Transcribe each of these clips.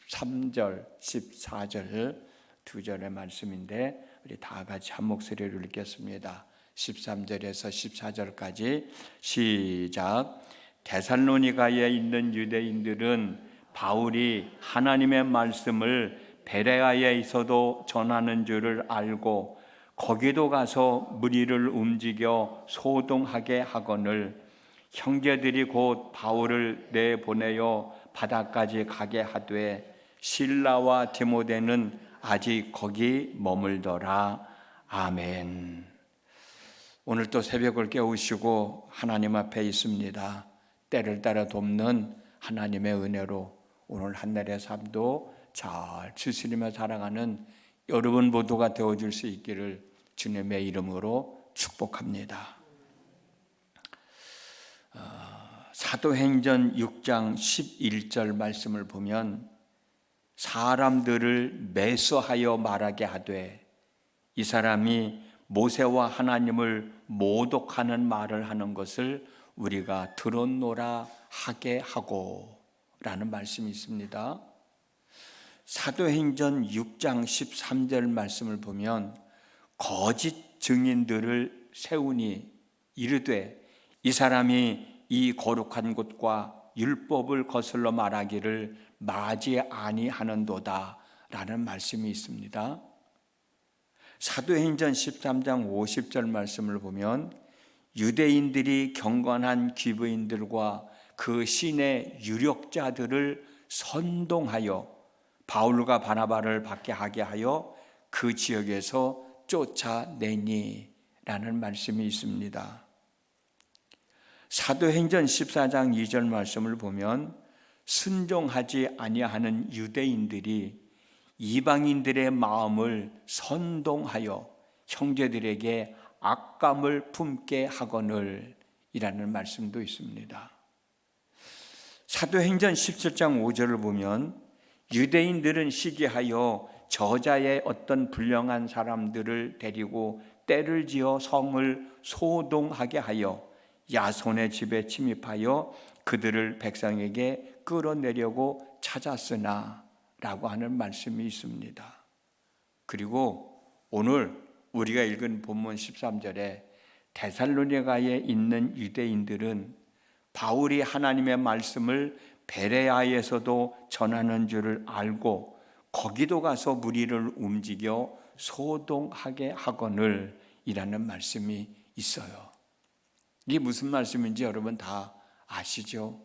13절, 14절 두 절의 말씀인데 우리 다 같이 한 목소리로 읽겠습니다. 13절에서 14절까지 시작. 데살로니가에 있는 유대인들은 바울이 하나님의 말씀을 베레아에 있어도 전하는 줄을 알고 거기도 가서 무리를 움직여 소동하게 하거늘 형제들이 곧 바울을 내보내어 바다까지 가게 하되 실라와 디모데는 아직 거기 머물더라. 아멘. 오늘 또 새벽을 깨우시고 하나님 앞에 있습니다. 때를 따라 돕는 하나님의 은혜로 오늘 한 날의 삶도 잘 추스리며 살아가는 여러분 모두가 되어줄 수 있기를 주님의 이름으로 축복합니다. 사도행전 6장 11절 말씀을 보면 사람들을 매수하여 말하게 하되 이 사람이 모세와 하나님을 모독하는 말을 하는 것을 우리가 들었노라 하게 하고 라는 말씀이 있습니다. 사도행전 6장 13절 말씀을 보면 거짓 증인들을 세우니 이르되 이 사람이 이 거룩한 곳과 율법을 거슬러 말하기를 마지 아니하는도다 라는 말씀이 있습니다. 사도행전 13장 50절 말씀을 보면 유대인들이 경건한 귀부인들과 그 신의 유력자들을 선동하여 바울과 바나바를 밖에 하게 하여 그 지역에서 쫓아내니 라는 말씀이 있습니다. 사도행전 14장 2절 말씀을 보면 순종하지 아니하는 유대인들이 이방인들의 마음을 선동하여 형제들에게 악감을 품게 하거늘 이라는 말씀도 있습니다. 사도행전 17장 5절을 보면 유대인들은 시기하여 저자의 어떤 불량한 사람들을 데리고 떼를 지어 성을 소동하게 하여 야손의 집에 침입하여 그들을 백성에게 끌어내려고 찾았으나 라고 하는 말씀이 있습니다. 그리고 오늘 우리가 읽은 본문 13절에 데살로니가에 있는 유대인들은 바울이 하나님의 말씀을 베레아에서도 전하는 줄을 알고 거기도 가서 무리를 움직여 소동하게 하거늘 이라는 말씀이 있어요. 이게 무슨 말씀인지 여러분 다 아시죠?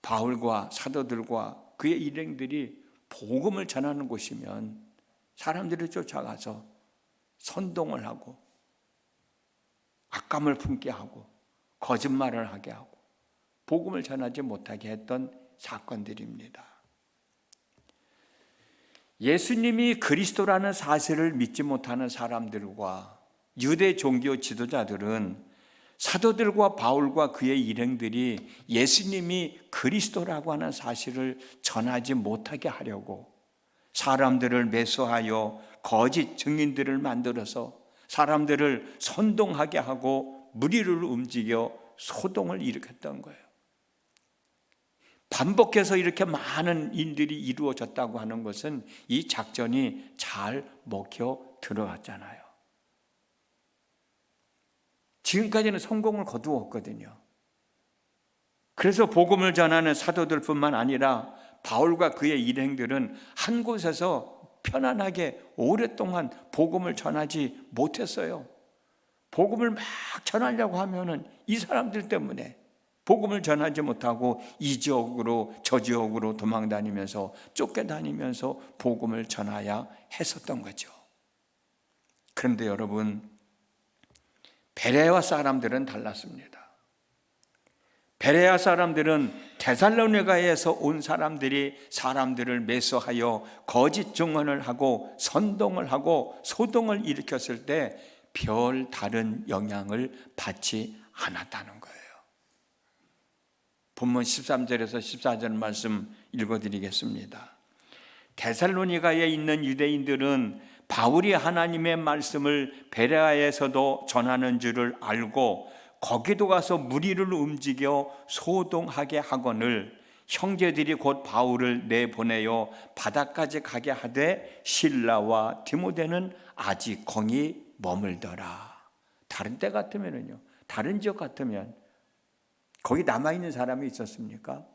바울과 사도들과 그의 일행들이 복음을 전하는 곳이면 사람들을 쫓아가서 선동을 하고 악감을 품게 하고 거짓말을 하게 하고 복음을 전하지 못하게 했던 사건들입니다. 예수님이 그리스도라는 사실을 믿지 못하는 사람들과 유대 종교 지도자들은 사도들과 바울과 그의 일행들이 예수님이 그리스도라고 하는 사실을 전하지 못하게 하려고 사람들을 매수하여 거짓 증인들을 만들어서 사람들을 선동하게 하고 무리를 움직여 소동을 일으켰던 거예요. 반복해서 이렇게 많은 일들이 이루어졌다고 하는 것은 이 작전이 잘 먹혀 들어갔잖아요. 지금까지는 성공을 거두었거든요. 그래서 복음을 전하는 사도들뿐만 아니라 바울과 그의 일행들은 한 곳에서 편안하게 오랫동안 복음을 전하지 못했어요. 복음을 막 전하려고 하면은 이 사람들 때문에 복음을 전하지 못하고 이 지역으로 저 지역으로 도망다니면서 쫓겨다니면서 복음을 전해야 했었던 거죠. 그런데 여러분, 베레아 사람들은 달랐습니다. 베레아 사람들은 데살로니가에서 온 사람들이 사람들을 매수하여 거짓 증언을 하고 선동을 하고 소동을 일으켰을 때 별 다른 영향을 받지 않았다는 거예요. 본문 13절에서 14절 말씀 읽어드리겠습니다. 데살로니가에 있는 유대인들은 바울이 하나님의 말씀을 베레아에서도 전하는 줄을 알고 거기도 가서 무리를 움직여 소동하게 하거늘 형제들이 곧 바울을 내보내어 바다까지 가게 하되 실라와 디모데는 아직 거기 머물더라. 다른 때 같으면요, 다른 지역 같으면 거기 남아있는 사람이 있었습니까?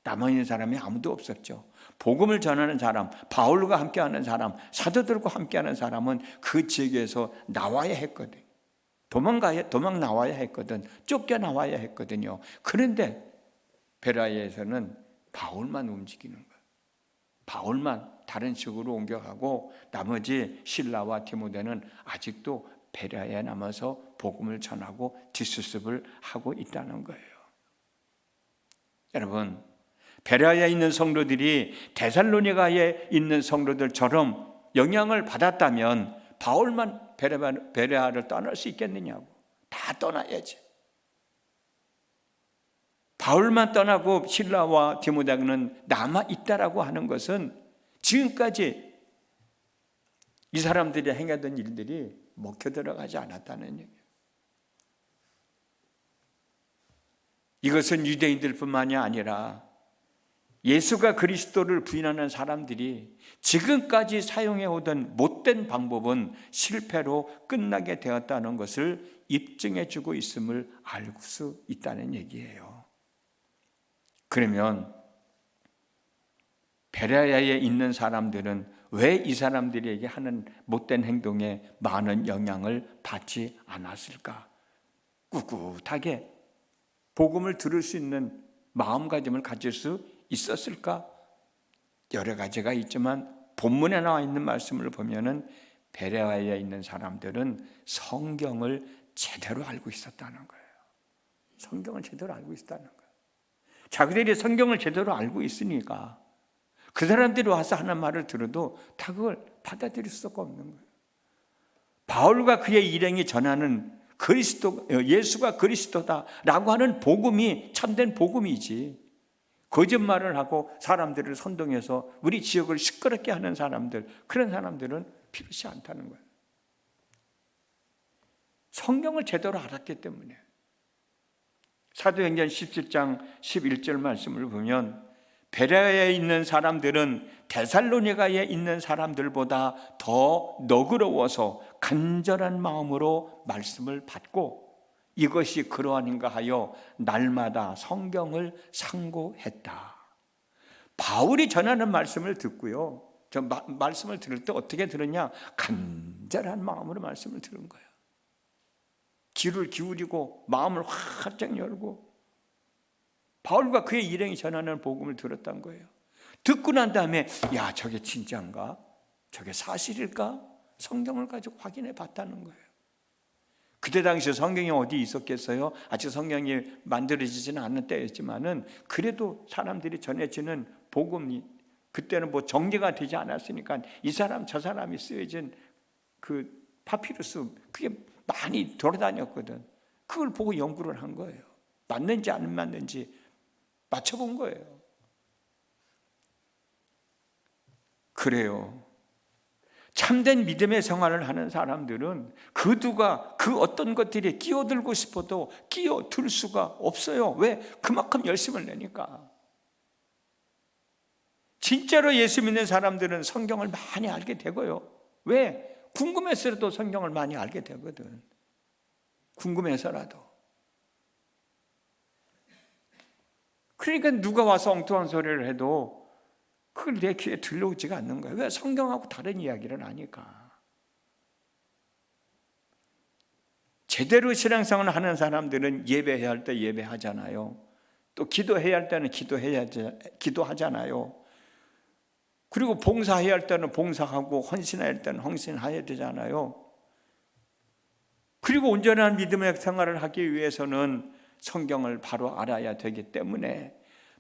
남아있는 사람이 아무도 없었죠. 복음을 전하는 사람, 바울과 함께하는 사람, 사도들과 함께하는 사람은 그 지역에서 나와야 했거든. 도망 나와야 했거든. 쫓겨나와야 했거든요. 그런데 베라야에서는 바울만 움직이는 거예요. 바울만 다른 지역으로 옮겨가고 나머지 실라와 디모데는 아직도 베라야에 남아서 복음을 전하고 뒷수습을 하고 있다는 거예요. 여러분, 베라야에 있는 성도들이 데살로니가에 있는 성도들처럼 영향을 받았다면 바울만 베레아를 떠날 수 있겠느냐고. 다 떠나야지. 바울만 떠나고 실라와 디모데는 남아있다라고 하는 것은 지금까지 이 사람들이 행하던 일들이 먹혀 들어가지 않았다는 얘기예요. 이것은 유대인들뿐만이 아니라 예수가 그리스도를 부인하는 사람들이 지금까지 사용해오던 못된 방법은 실패로 끝나게 되었다는 것을 입증해주고 있음을 알 수 있다는 얘기예요. 그러면 베레아에 있는 사람들은 왜 이 사람들에게 하는 못된 행동에 많은 영향을 받지 않았을까? 꿋꿋하게 복음을 들을 수 있는 마음가짐을 가질 수 있었을까? 여러 가지가 있지만 본문에 나와 있는 말씀을 보면은 베레아에 있는 사람들은 성경을 제대로 알고 있었다는 거예요. 성경을 제대로 알고 있었다는 거예요. 자기들이 성경을 제대로 알고 있으니까 그 사람들이 와서 하는 말을 들어도 다 그걸 받아들일 수가 없는 거예요. 바울과 그의 일행이 전하는 예수가 그리스도다라고 하는 복음이 참된 복음이지, 거짓말을 하고 사람들을 선동해서 우리 지역을 시끄럽게 하는 사람들, 그런 사람들은 필요치 않다는 거예요. 성경을 제대로 알았기 때문에. 사도행전 17장 11절 말씀을 보면 베레아에 있는 사람들은 데살로니가에 있는 사람들보다 더 너그러워서 간절한 마음으로 말씀을 받고 이것이 그러하는가 하여 날마다 성경을 상고했다. 바울이 전하는 말씀을 듣고요, 말씀을 들을 때 어떻게 들었냐? 간절한 마음으로 말씀을 들은 거예요. 귀를 기울이고 마음을 활짝 열고 바울과 그의 일행이 전하는 복음을 들었던 거예요. 듣고 난 다음에 야, 저게 진짜인가? 저게 사실일까? 성경을 가지고 확인해 봤다는 거예요. 그때 당시 성경이 어디 있었겠어요? 아직 성경이 만들어지지는 않은 때였지만은 그래도 사람들이 전해지는 복음이 그때는 뭐 정리가 되지 않았으니까 이 사람 저 사람이 쓰여진 그 파피루스 그게 많이 돌아다녔거든. 그걸 보고 연구를 한 거예요. 맞는지 안 맞는지 맞춰본 거예요. 그래요. 참된 믿음의 생활을 하는 사람들은 그 누가 그 어떤 것들이 끼어들고 싶어도 끼어들 수가 없어요. 왜? 그만큼 열심을 내니까. 진짜로 예수 믿는 사람들은 성경을 많이 알게 되고요. 왜? 궁금해서라도 성경을 많이 알게 되거든. 궁금해서라도. 그러니까 누가 와서 엉뚱한 소리를 해도 그걸 내 귀에 들려오지가 않는 거예요. 왜? 성경하고 다른 이야기를 하니까. 제대로 신앙생활을 하는 사람들은 예배해야 할 때 예배하잖아요. 또 기도해야 할 때는 기도하잖아요. 그리고 봉사해야 할 때는 봉사하고 헌신해야 할 때는 헌신해야 되잖아요. 그리고 온전한 믿음의 생활을 하기 위해서는 성경을 바로 알아야 되기 때문에,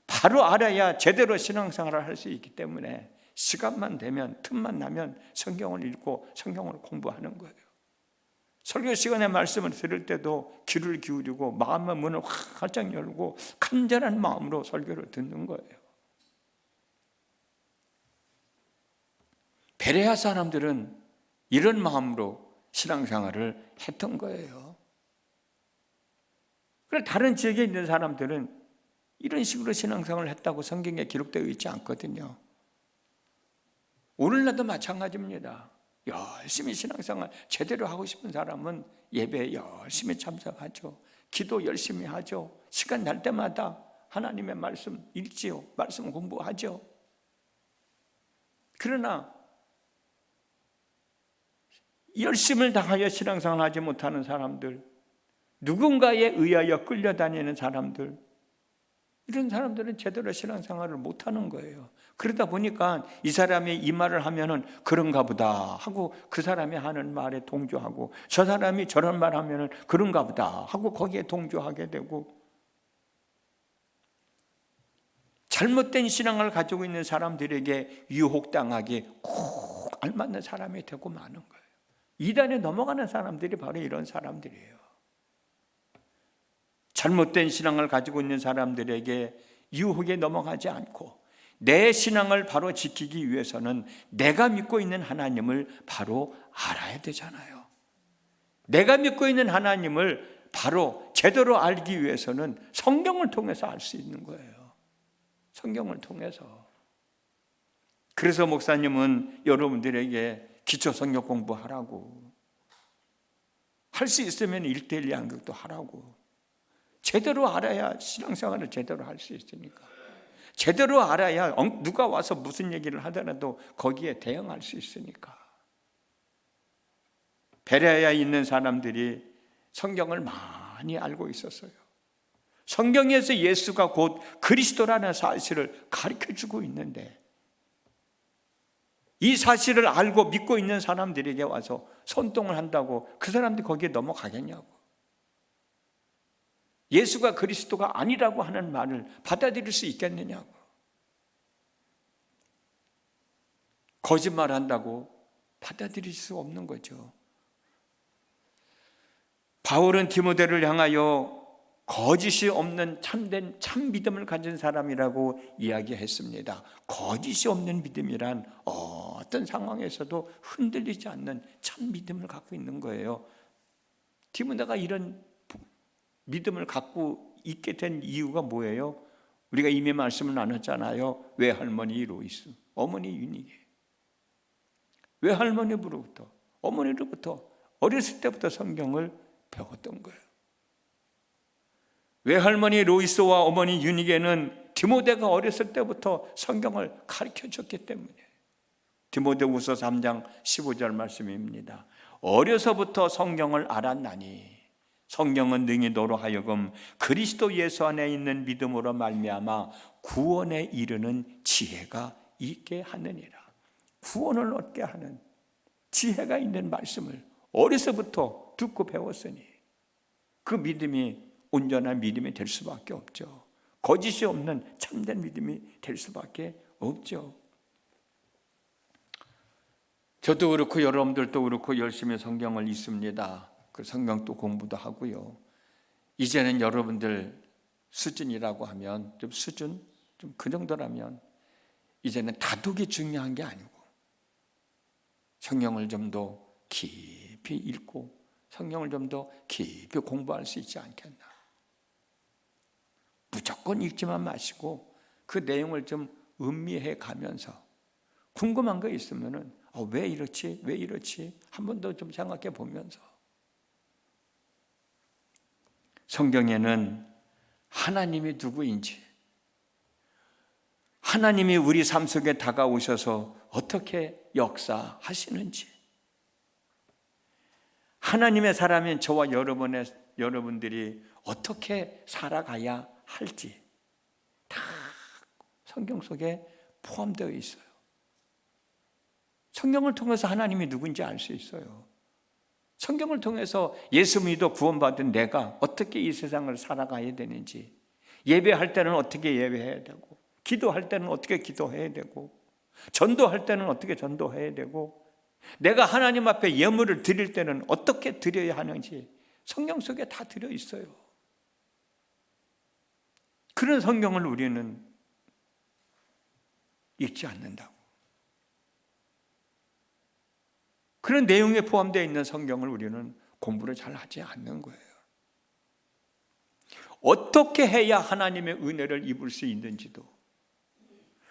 바로 알아야 제대로 신앙생활을 할 수 있기 때문에 시간만 되면, 틈만 나면 성경을 읽고 성경을 공부하는 거예요. 설교 시간에 말씀을 들을 때도 귀를 기울이고 마음의 문을 활짝 열고 간절한 마음으로 설교를 듣는 거예요. 베레아 사람들은 이런 마음으로 신앙생활을 했던 거예요. 그런데 다른 지역에 있는 사람들은 이런 식으로 신앙생활을 했다고 성경에 기록되어 있지 않거든요. 오늘날도 마찬가지입니다. 열심히 신앙생활 제대로 하고 싶은 사람은 예배에 열심히 참석하죠. 기도 열심히 하죠. 시간 날 때마다 하나님의 말씀 읽지요. 말씀 공부하죠. 그러나 열심을 다하여 신앙생활 하지 못하는 사람들, 누군가에 의하여 끌려다니는 사람들, 이런 사람들은 제대로 신앙생활을 못하는 거예요. 그러다 보니까 이 사람이 이 말을 하면은 그런가 보다 하고 그 사람이 하는 말에 동조하고, 저 사람이 저런 말 하면은 그런가 보다 하고 거기에 동조하게 되고, 잘못된 신앙을 가지고 있는 사람들에게 유혹당하기 꼭 알맞는 사람이 되고 마는 거예요. 이단에 넘어가는 사람들이 바로 이런 사람들이에요. 잘못된 신앙을 가지고 있는 사람들에게 유혹에 넘어가지 않고 내 신앙을 바로 지키기 위해서는 내가 믿고 있는 하나님을 바로 알아야 되잖아요. 내가 믿고 있는 하나님을 바로 제대로 알기 위해서는 성경을 통해서 알 수 있는 거예요. 성경을 통해서. 그래서 목사님은 여러분들에게 기초 성경 공부하라고, 할 수 있으면 1:1 양육도 하라고, 제대로 알아야 신앙생활을 제대로 할 수 있으니까, 제대로 알아야 누가 와서 무슨 얘기를 하더라도 거기에 대응할 수 있으니까. 베레아에 있는 사람들이 성경을 많이 알고 있었어요. 성경에서 예수가 곧 그리스도라는 사실을 가르쳐주고 있는데, 이 사실을 알고 믿고 있는 사람들에게 와서 손동을 한다고 그 사람들이 거기에 넘어가겠냐고. 예수가 그리스도가 아니라고 하는 말을 받아들일 수 있겠느냐고. 거짓말한다고 받아들일 수 없는 거죠. 바울은 디모데를 향하여 거짓이 없는 참된 참 믿음을 가진 사람이라고 이야기했습니다. 거짓이 없는 믿음이란 어떤 상황에서도 흔들리지 않는 참 믿음을 갖고 있는 거예요. 디모데가 이런 믿음을 갖고 있게 된 이유가 뭐예요? 우리가 이미 말씀을 나눴잖아요. 외할머니 로이스, 어머니 유니게. 외할머니로부터, 어머니로부터 어렸을 때부터 성경을 배웠던 거예요. 외할머니 로이스와 어머니 유니게는 디모데가 어렸을 때부터 성경을 가르쳐줬기 때문에. 디모데후서 3장 15절 말씀입니다. 어려서부터 성경을 알았나니 성경은 능히 너로 하여금 그리스도 예수 안에 있는 믿음으로 말미암아 구원에 이르는 지혜가 있게 하느니라. 구원을 얻게 하는 지혜가 있는 말씀을 어려서부터 듣고 배웠으니 그 믿음이 온전한 믿음이 될 수밖에 없죠. 거짓이 없는 참된 믿음이 될 수밖에 없죠. 저도 그렇고 여러분들도 그렇고 열심히 성경을 읽습니다. 그 성경도 공부도 하고요. 이제는 여러분들 수준이라고 하면 좀 수준 좀 그 정도라면 이제는 다독이 중요한 게 아니고 성경을 좀 더 깊이 읽고 성경을 좀 더 깊이 공부할 수 있지 않겠나. 무조건 읽지만 마시고 그 내용을 좀 음미해 가면서 궁금한 거 있으면은 왜 이렇지? 왜 이렇지? 한 번 더 좀 생각해 보면서 성경에는 하나님이 누구인지, 하나님이 우리 삶 속에 다가오셔서 어떻게 역사하시는지, 하나님의 사람인 저와 여러분들이 어떻게 살아가야 할지 다 성경 속에 포함되어 있어요. 성경을 통해서 하나님이 누군지 알 수 있어요. 성경을 통해서 예수 믿어 구원받은 내가 어떻게 이 세상을 살아가야 되는지, 예배할 때는 어떻게 예배해야 되고, 기도할 때는 어떻게 기도해야 되고, 전도할 때는 어떻게 전도해야 되고, 내가 하나님 앞에 예물을 드릴 때는 어떻게 드려야 하는지 성경 속에 다 들어있어요. 그런 성경을 우리는 읽지 않는다고. 그런 내용에 포함되어 있는 성경을 우리는 공부를 잘 하지 않는 거예요. 어떻게 해야 하나님의 은혜를 입을 수 있는지도,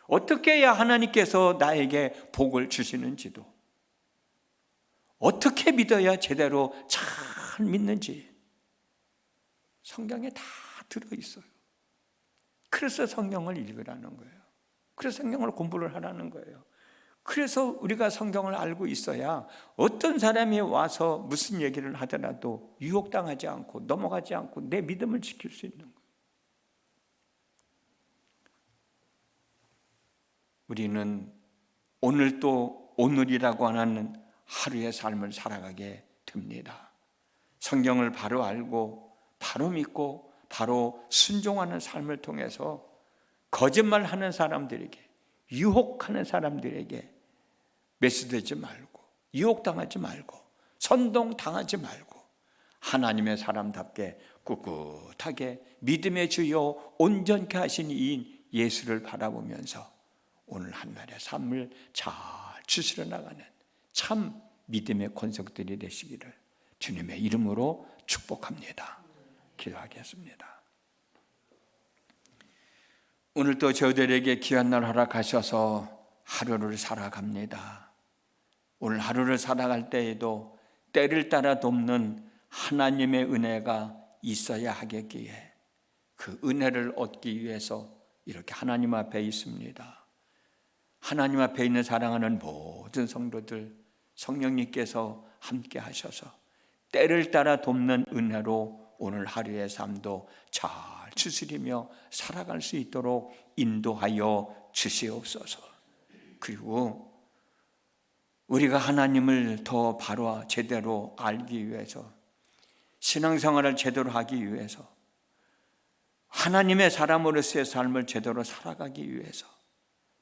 어떻게 해야 하나님께서 나에게 복을 주시는지도, 어떻게 믿어야 제대로 잘 믿는지 성경에 다 들어있어요. 그래서 성경을 읽으라는 거예요. 그래서 성경을 공부를 하라는 거예요. 그래서 우리가 성경을 알고 있어야 어떤 사람이 와서 무슨 얘기를 하더라도 유혹당하지 않고 넘어가지 않고 내 믿음을 지킬 수 있는 거예요. 우리는 오늘 또 오늘이라고 하는 하루의 삶을 살아가게 됩니다. 성경을 바로 알고 바로 믿고 바로 순종하는 삶을 통해서 거짓말하는 사람들에게, 유혹하는 사람들에게 매수되지 말고, 유혹당하지 말고, 선동당하지 말고 하나님의 사람답게 꿋꿋하게 믿음의 주요 온전케 하신 이 예수를 바라보면서 오늘 한날의 삶을 잘 추스려 나가는 참 믿음의 권속들이 되시기를 주님의 이름으로 축복합니다. 기도하겠습니다. 오늘도 저희들에게 귀한 날 허락하셔서 하루를 살아갑니다. 오늘 하루를 살아갈 때에도 때를 따라 돕는 하나님의 은혜가 있어야 하겠기에 그 은혜를 얻기 위해서 이렇게 하나님 앞에 있습니다. 하나님 앞에 있는 사랑하는 모든 성도들, 성령님께서 함께 하셔서 때를 따라 돕는 은혜로 오늘 하루의 삶도 잘 추스리며 살아갈 수 있도록 인도하여 주시옵소서. 그리고 우리가 하나님을 더 바로 제대로 알기 위해서, 신앙생활을 제대로 하기 위해서, 하나님의 사람으로서의 삶을 제대로 살아가기 위해서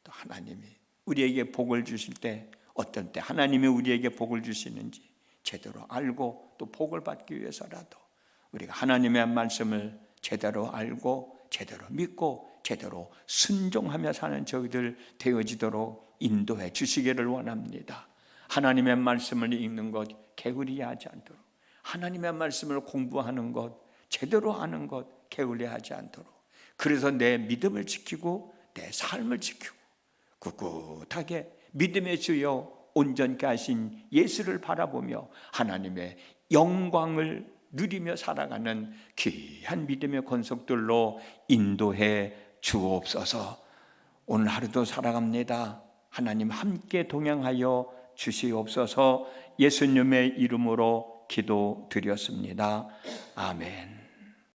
또 하나님이 우리에게 복을 주실 때 어떤 때 하나님이 우리에게 복을 주시는지 제대로 알고 또 복을 받기 위해서라도 우리가 하나님의 말씀을 제대로 알고 제대로 믿고 제대로 순종하며 사는 저희들 되어지도록 인도해 주시기를 원합니다. 하나님의 말씀을 읽는 것 게으리하지 않도록, 하나님의 말씀을 공부하는 것, 제대로 아는 것 게을리하지 않도록, 그래서 내 믿음을 지키고 내 삶을 지키고 꿋꿋하게 믿음의 주여 온전케 하신 예수를 바라보며 하나님의 영광을 누리며 살아가는 귀한 믿음의 권속들로 인도해 주옵소서. 오늘 하루도 살아갑니다. 하나님 함께 동행하여 주시옵소서. 예수님의 이름으로 기도드렸습니다. 아멘.